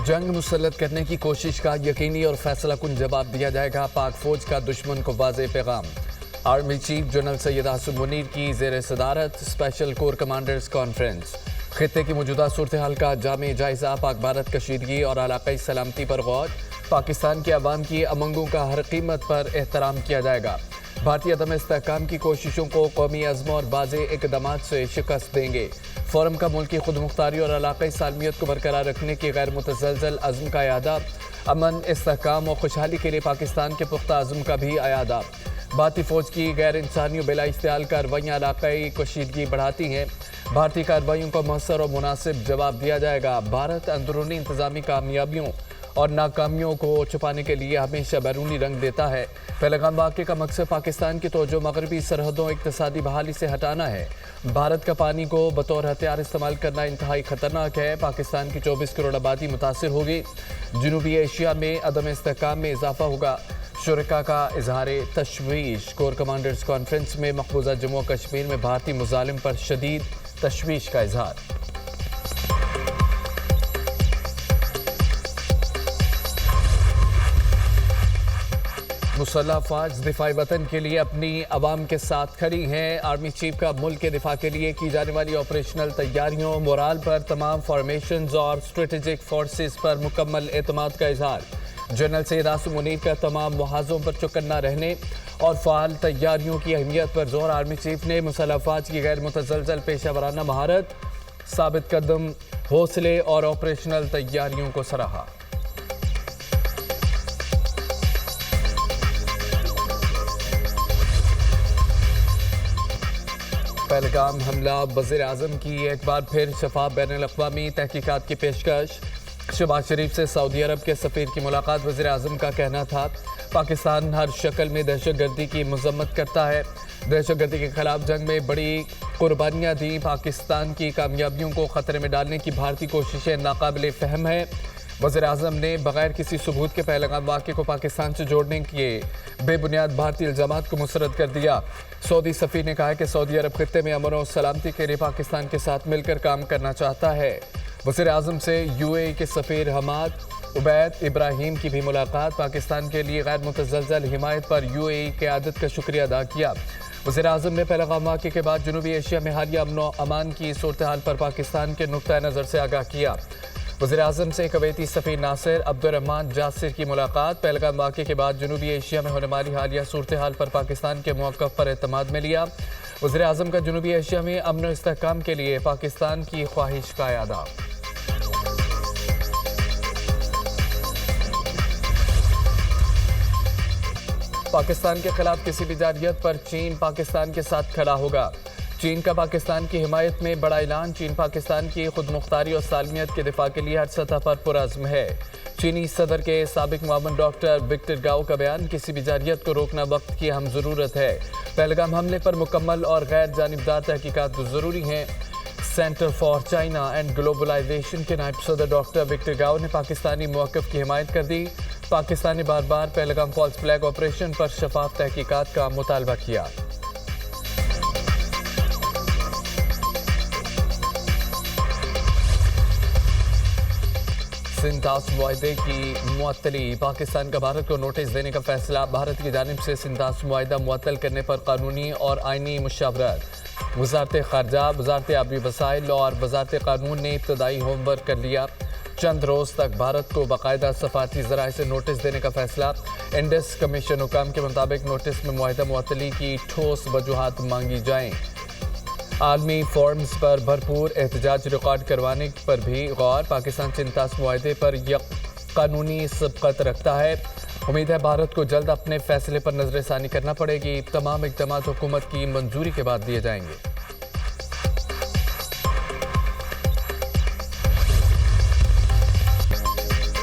जंग मुसल्लत करने की कोशिश का यकीनी और फैसला कुन जवाब दिया जाएगा। पाक फौज का दुश्मन को वाज़ेह पैगाम। Army chief general Syed Asim Munir की ज़ेर सदारत स्पेशल कोर कमांडर्स कॉन्फ्रेंस। खित्ते की मौजूदा सूरत हाल का जामे जायजा। पाक भारत कशीदगी और इलाकाई सलामती पर गौर। पाकिस्तान के अवाम की अमंगों का हर कीमत पर एहतराम किया जाएगा। भारतीय अदम इस्तेहकाम की कोशिशों को कौमी अज़्म और वाज़ेह इक़दामात से शिकस्त देंगे। फोरम का मुल्की खुद मुख्तारी और इलाकाई सालमियत को बरकरार रखने की गैर मुतज़लज़ल अज़्म का अयादा। अमन, इस्तेहकाम और खुशहाली के लिए पाकिस्तान के पुख्ता अज़्म का भी अयादा। भारतीय फ़ौज की गैर इंसानी और बिला इश्तियाल कार्रवाइयाँ इलाकाई कशीदगी बढ़ाती हैं। भारतीय कार्रवाइयों को मौसर और मुनासिब जवाब दिया जाएगा। भारत अंदरूनी इंतज़ामी कामयाबियों और नाकामियों को छुपाने के लिए हमेशा बैरूनी रंग देता है। पहलगाम वाक़े का मकसद पाकिस्तान की तवज्जो मगरबी सरहदों इक़्तिसादी बहाली से हटाना है। भारत का पानी को बतौर हथियार इस्तेमाल करना इंतहाई ख़तरनाक है। पाकिस्तान की 24 करोड़ आबादी मुतासिर होगी। जनूबी एशिया में अदम इस्तेहकाम में इजाफा होगा। शुरका का इजहार तशवीश। कोर कमांडर्स कॉन्फ्रेंस में मकबूजा जम्मू और कश्मीर में भारतीय मुजालिम पर शदीद तशवीश का इजहार। मुसल्लह फ़ौज दिफाई वतन के लिए अपनी अवाम के साथ खड़ी हैं। आर्मी चीफ का मुल्क के दिफा के लिए की जाने वाली ऑपरेशनल तैयारियों, मोराल पर तमाम फॉर्मेशंस और स्ट्रेटेजिक फोर्सेस पर मुकम्मल एतमाद का इजहार। जनरल सैयद आसिम मुनीर का तमाम मुहाज़ों पर चौकन्ना रहने और फ़ाल तैयारियों की अहमियत पर जोर। आर्मी चीफ ने मुसल्लह फ़ौज की गैर मुतज़लज़ल पेशा वराना महारत, साबित कदम हौसले और ऑपरेशनल तैयारियों को सराहा। पहलगाम हमला, वज़ीर आज़म की एक बार फिर शफाफ बैनुल-अक़वामी तहकीकात की पेशकश। शहबाज शरीफ से सऊदी अरब के सफ़ीर की मुलाकात। वज़ीर आज़म का कहना था पाकिस्तान हर शक्ल में दहशतगर्दी की मज़म्मत करता है। दहशतगर्दी के खिलाफ जंग में बड़ी कुर्बानियाँ दी। पाकिस्तान की कामयाबियों को ख़तरे में डालने की भारतीय कोशिशें नाकाबिले फ़हम है। वज़ीर आज़म ने बग़ैर किसी सबूत के पहलगाम वाक़े को पाकिस्तान से जोड़ने के बेबुनियाद भारतीय इल्ज़ामात को मुस्तरद कर दिया। सऊदी सफ़ीर ने कहा कि सऊदी अरब खित्ते में अमन और सलामती के लिए पाकिस्तान के साथ मिलकर काम करना चाहता है। वज़ीर आज़म से यूएई के सफ़ीर हमाद उबैद इब्राहिम की भी मुलाकात। पाकिस्तान के लिए गैर मुतज़लज़ल हिमायत पर यूएई क़यादत का शुक्रिया अदा किया। वज़ीर आज़म ने पहलगाम वाक़े के बाद जनूबी एशिया में हालिया अमन व अमान की सूरत हाल पर पाकिस्तान के नुक्ता नज़र से आगाह किया। वज़ीर आज़म से कवैती सफ़ीर नासिर अब्दुर्रहमान जासिर की मुलाकात। पहलगाम वाक़े के बाद जनूबी एशिया में होने वाली हालिया सूरत हाल पर पाकिस्तान के मौक़िफ़ पर एतमाद में लिया। वज़ीर आज़म का जनूबी एशिया में अमन व इस्तेहकाम के लिए पाकिस्तान की ख्वाहिश का अयादा। पाकिस्तान के खिलाफ किसी भी जारहियत पर चीन पाकिस्तान के साथ खड़ा होगा। चीन का पाकिस्तान की हिमायत में बड़ा ऐलान। चीन पाकिस्तान की खुद मुख्तारी और सालमियत के दिफा के लिए हर सतह पर पुरअज़्म है। चीनी सदर के साबिक मुआविन डॉक्टर विक्टर गाओ का बयान, किसी भी जारहियत को रोकना वक्त की अहम ज़रूरत है। पहलगाम हमले पर मुकम्मल और गैर जानिबदार तहकीकात ज़रूरी हैं। Centre for China and globalization के नायब सदर डॉक्टर विक्टर गाओ ने पाकिस्तानी मौक़िफ़ की हिमायत कर दी। पाकिस्तान ने बार बार पहलगाम फॉल्स फ्लैग ऑपरेशन पर शफाफ तहकीकात का मुतालबा किया। सिंधास मुआहदे की मुअत्तली। पाकिस्तान का भारत को नोटिस देने का फैसला। भारत की जानिब से सिंधास मुआहदा मुअत्तल करने पर कानूनी और आइनी मुशावरत। वज़ारत ख़ारजा, वज़ारत आबी वसाइल और वज़ारत कानून ने इब्तदाई होमवर्क कर लिया। चंद रोज़ तक भारत को बाकायदा सफारती ज़राए से नोटिस देने का फैसला। इंडस कमीशन हुकाम के मुताबिक नोटिस में मुआहदा मुअत्तली की ठोस वजूहात मांगी जाएँ। आलमी फोरम्स पर भरपूर एहतजाज रिकॉर्ड करवाने पर भी गौर। पाकिस्तान सिंधास मुआहदे पर कानूनी सबकत रखता है। उम्मीद है भारत को जल्द अपने फैसले पर नजरसानी करना पड़ेगी। तमाम इक़दाम हुकूमत की मंजूरी के बाद दिए जाएंगे।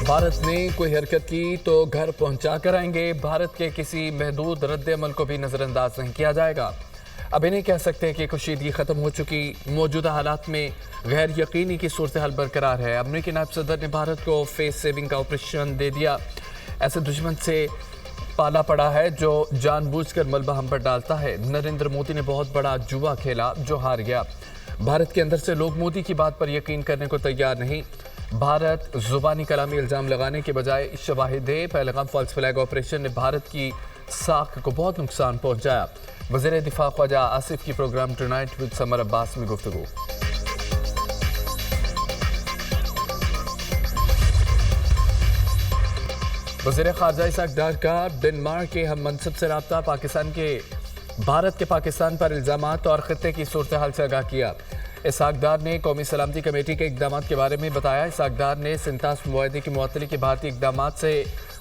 भारत ने कोई हरकत की तो घर पहुंचा कर आएंगे। भारत के किसी महदूद रद्द अमल को भी नज़रअंदाज नहीं किया जाएगा। अब नहीं कह सकते कि कशीदगी ख़त्म हो चुकी। मौजूदा हालात में गैर यकीनी की सूरत हाल बरकरार है। अमरीकी नायब सदर ने भारत को फेस सेविंग का ऑपरेशन दे दिया। ऐसे दुश्मन से पाला पड़ा है जो जानबूझकर मलबा हम पर डालता है। नरेंद्र मोदी ने बहुत बड़ा जुआ खेला जो हार गया। भारत के अंदर से लोग मोदी की बात पर यकीन करने को तैयार नहीं। भारत जुबानी कलामी इल्ज़ाम लगाने के बजाय शवाहिद दे। पहलगाम फॉल्स फ्लैग ऑपरेशन ने भारत की साख को बहुत नुकसान पहुंचाया। वज़ीर दिफा ख्वाजा आसिफ की programme tonight with Samar Abbas में गुफ्तगू। वज़ीर ख़ारजा इसहाक़ डार का डेनमार्क के हम मनसब से रब्ता। भारत के पाकिस्तान पर इल्ज़ामात और ख़ित्ते की सूरत हाल से आगाह किया। इसहाक़ डार ने कौमी सलामती कमेटी के इक़दाम के बारे में बताया। इसहाक़ डार ने सिंतास मुआहदे की मुअत्तली के भारतीय इक़दाम से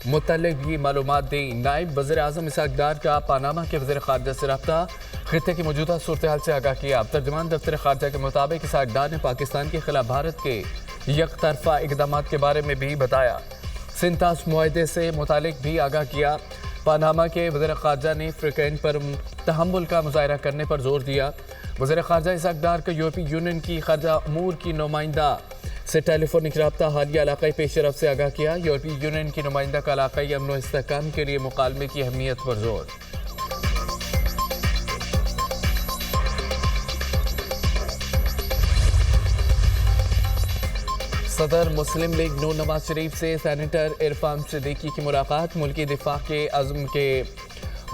मुतल्लिक़ भी मालूमात दी। नायब वज़ीर आज़म इसहाक़ डार का पानामा के वज़ीर ख़ारजा से रब्ता। ख़ित्ते की मौजूदा सूरत हाल से आगाह किया। तर्जुमान दफ्तर ख़ारजा के मुताबिक इसहाक़ डार ने पाकिस्तान के खिलाफ भारत के यकतरफ़ा इक़दाम के बारे में भी बताया। सिंतास मुआहदे से मुतालिक भी आगाह किया। पानामा के वज़ीर ख़ारजा ने फ़िरक़ैन पर तहम्मुल का मुज़ाहरा करने पर जोर दिया। वज़ीर ख़ारजा इसहाक़ डार का यूरोपीय यूनियन की ख़ारजा अमूर की नुमाइंदा से टेलीफोनिक रब्ता हालिया इलाक़ाई पेश रफ्त से आगाह किया। यूरोपीय यूनियन की नुमाइंदा का इलाक़ाई अमन व इस्तेहकाम के लिए मुकालमे की अहमियत पर जोर। सदर मुस्लिम लीग नून नवाज शरीफ से सेनेटर इरफान सिद्दीकी की मुलाकात। मुल्की दिफा के अज़्म के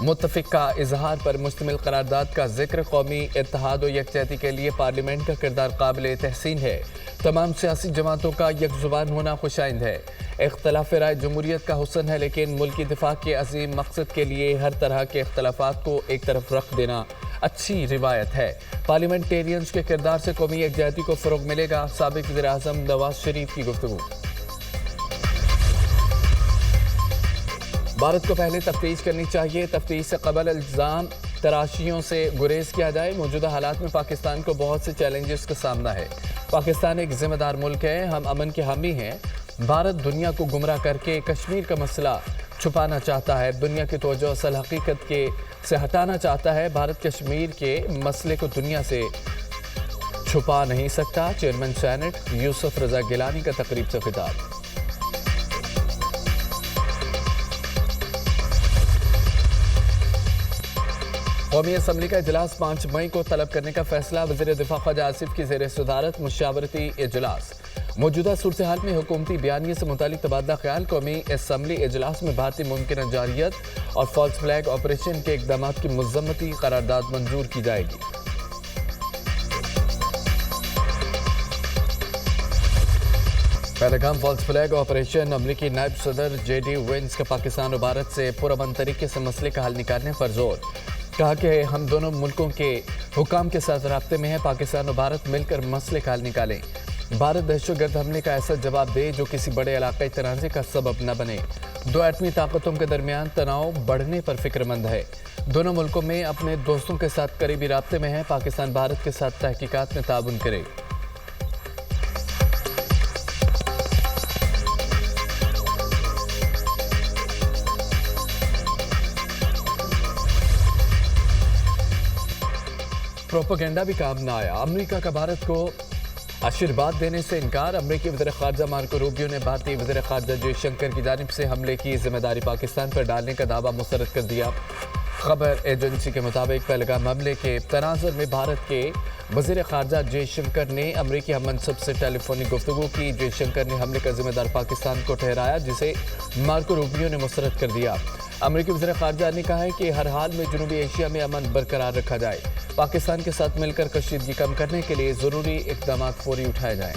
मुत्तफ़िक़ा इजहार पर मुश्तमिल करारदाद का जिक्र। कौमी इत्तेहाद और यकजहती के लिए पार्लियामेंट का किरदार काबिल तहसीन है। तमाम सियासी जमातों का यकजुबान होना खुशाइंद है। इख्तलाफ राय जमहूरियत का हुस्न है, लेकिन मुल्की दिफा के अजीम मकसद के लिए हर तरह के इख्तलाफात को एक तरफ रख देना अच्छी रिवायत है। पार्लियामेंटेरियंस के किरदार से कौमी यकजहती को फ़रोग़ मिलेगा। साबिक़ वज़ीर आज़म नवाज शरीफ की गुफ्तगू। भारत को पहले तफ्तीश करनी चाहिए। तफ्तीश से कबल इल्ज़ाम तराशियों से गुरेज किया जाए। मौजूदा हालात में पाकिस्तान को बहुत से चैलेंजेस का सामना है। पाकिस्तान एक ज़िम्मेदार मुल्क है। हम अमन के हामी हैं। भारत दुनिया को गुमराह करके कश्मीर का मसला छुपाना चाहता है। दुनिया की तवज्जो असल हकीकत से हटाना चाहता है। भारत कश्मीर के मसले को दुनिया से छुपा नहीं सकता। चेयरमैन सेनेट यूसुफ रज़ा गिलानी का तकरीब से खिताब। कौमी असम्बली का इजलास 5 मई को तलब करने का फैसला। वज़ीर दिफा ख्वाजा आसिफ की ज़ेर सदारत मुशावरती इजलास। मौजूदा सूरत हाल में हुकूमती बयानिए से मुतालिक तबादला ख्याल। कौमी असम्बली इजलास में भारतीय मुमकिन जारियत और फॉल्स फ्लैग ऑपरेशन के इक़दाम की मज़म्मती करारदाद मंजूर की जाएगी। Pahalgam false flag operation. अमरीकी नायब सदर JD Vance का पाकिस्तान और भारत से पुरअमन तरीके से मसले का हल निकालने पर जोर। कहा कि हम दोनों मुल्कों के हुकाम के साथ राब्ते में हैं। पाकिस्तान और भारत मिलकर मसले का हल निकालें। भारत दहशतगर्द हमले का ऐसा जवाब दे जो किसी बड़े इलाकाई तनाज़े का सबब न बने। दो एटमी ताकतों के दरमियान तनाव बढ़ने पर फिक्रमंद है। दोनों मुल्कों में अपने दोस्तों के साथ करीबी राब्ते में हैं। पाकिस्तान भारत के साथ तहकीकात में ताउन करे। प्रोपेगेंडा भी काम न आया। अमेरिका का भारत को आशीर्वाद देने से इनकार। अमेरिकी वज़ीर ख़ारजा मार्को रूबियो ने भारतीय वज़ीर ख़ारजा जयशंकर की जानिब से हमले की जिम्मेदारी पाकिस्तान पर डालने का दावा मुस्तरद कर दिया। खबर एजेंसी के मुताबिक पहलगाम हमले के तनाज़ुर में भारत के वज़ीर ख़ारजा जयशंकर ने अमरीकी हम मनसब से टेलीफोनिक गुफ्तगू की। जयशंकर ने हमले का जिम्मेदार पाकिस्तान को ठहराया, जिसे मार्को रूबियो ने मुस्तरद कर दिया। अमरीकी वज़ीर ख़ारजा ने कहा है कि हर हाल में जनूबी एशिया में अमन बरकरार रखा जाए। पाकिस्तान के साथ मिलकर कशीदगी कम करने के लिए ज़रूरी इक़दाम फौरी उठाए जाएँ।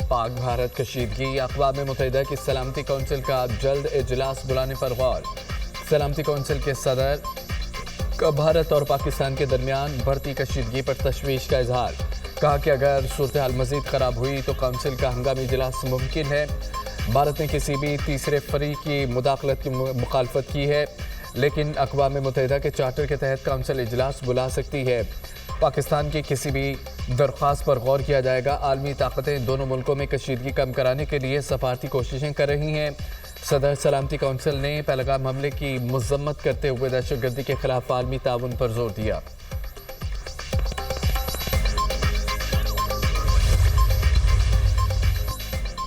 पाक भारत कशीदगी। अक़वाम मुत्तहिदा की सलामती कौंसिल का जल्द इजलास बुलाने पर गौर। सलामती कौंसिल के सदर का भारत और पाकिस्तान के दरमियान बढ़ती कशीदगी पर तशवीश का इजहार। कहा कि अगर सूरत हाल मज़ीद ख़राब हुई तो कौंसिल का हंगामी इजलास मुमकिन है। भारत ने किसी भी तीसरे फरीक की मुदाखलत की मुखालफत की है, लेकिन अक़वाम मुत्तहिदा के चार्टर के तहत कौंसिल इजलास बुला सकती है। पाकिस्तान की किसी भी दरख्वास्त पर गौर किया जाएगा। आलमी ताकतें दोनों मुल्कों में कशीदगी कम कराने के लिए सफारती कोशिशें कर रही हैं। सदर सलामती कौंसिल ने पहलगाम हमले की मज़म्मत करते हुए दहशतगर्दी के खिलाफ आलमी ताउन पर जोर दिया।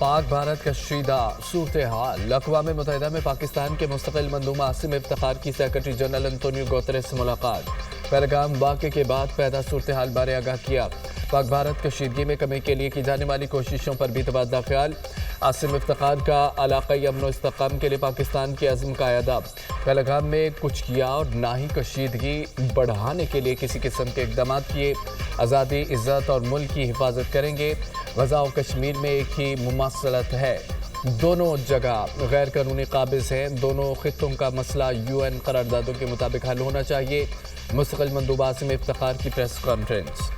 پاک بھارت کشیدہ صورتحال اقوام متحدہ میں پاکستان کے مستقل مندوب عاصم افتخار کی سیکرٹری جنرل انطونیو گوتریس سے ملاقات۔ پیغام واقعے کے بعد پیدا صورتحال بارے آگاہ کیا۔ پاک بھارت کشیدگی میں کمی کے لیے کی جانے والی کوششوں پر بھی تبادلہ خیال۔ عاصم افتخار کا علاقائی امن و استحکام کے لیے پاکستان کے عزم کا اعادہ۔ پیغام میں کچھ کیا اور نہ ہی کشیدگی بڑھانے کے لیے کسی قسم کے اقدامات کیے۔ آزادی، عزت اور ملک کی حفاظت کریں گے۔ غزہ و کشمیر میں ایک ہی مماثلت ہے، دونوں جگہ غیر قانونی قابض ہیں، دونوں خطوں کا مسئلہ UN قراردادوں کے مطابق حل ہونا چاہیے۔ مستقل مندوب عاصم افتخار کی پریس کانفرنس۔